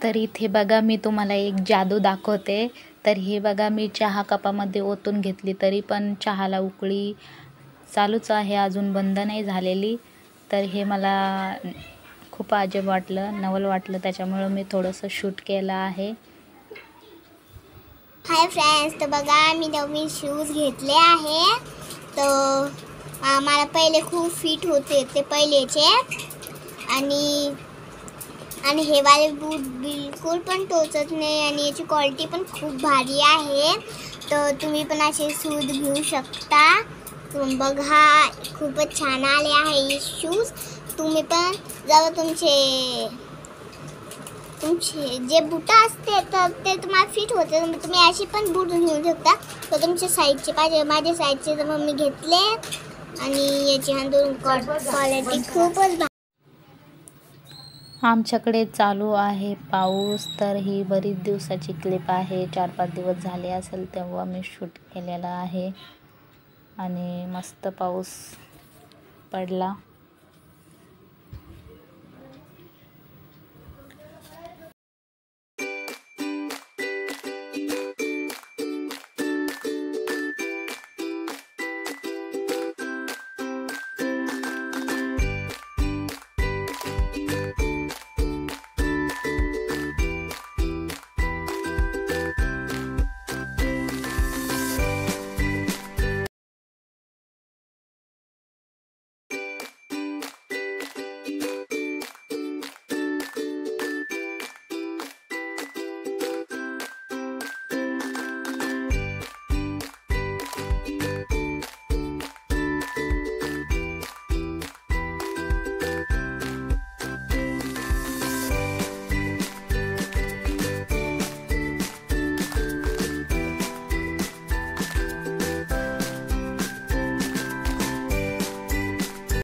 तर इथे बघा मी तुम्हाला एक जादू दाखवते. तर हे बघा मी चहा कपामध्ये ओतून घेतली तरी पण चहाला उकळी चालूच आहे, अजून बंद नाही झालेली. तर हे मला खूप अजब वाटलं, नवल वाटलं, त्याच्यामुळं मी थोडंसं शूट केलं आहे. हाय फ्रेंड्स, तर बघा मी नवीन शूज घेतले आहे. तर मला पहिले खूप फिट होते ते पहिलेचे, आणि हे वाले बूट बिलकुल पण टोचत नाही आणि याची क्वालिटी पण खूप भारी आहे. तर तुम्ही पण असे शूज घेऊ शकता. बघा खूपच छान आले आहे हे शूज. तुम्ही पण जेव्हा तुमचे जे बूट असते तर ते तुम्हाला फिट होते, तर तुम्ही अशी पण बूट घेऊ शकता. तर तुमच्या साईजचे पाहिजे, माझ्या साईजचे तर मग मी घेतले. आणि याची क्वालिटी खूपच आमच्याकडे चालू आहे पाऊस. तर ही बरीच दिवसाची क्लिप आहे, 4-5 दिवस झाले असेल तेव्हा मी शूट केलेलं आहे. आणि मस्त पाऊस पडला.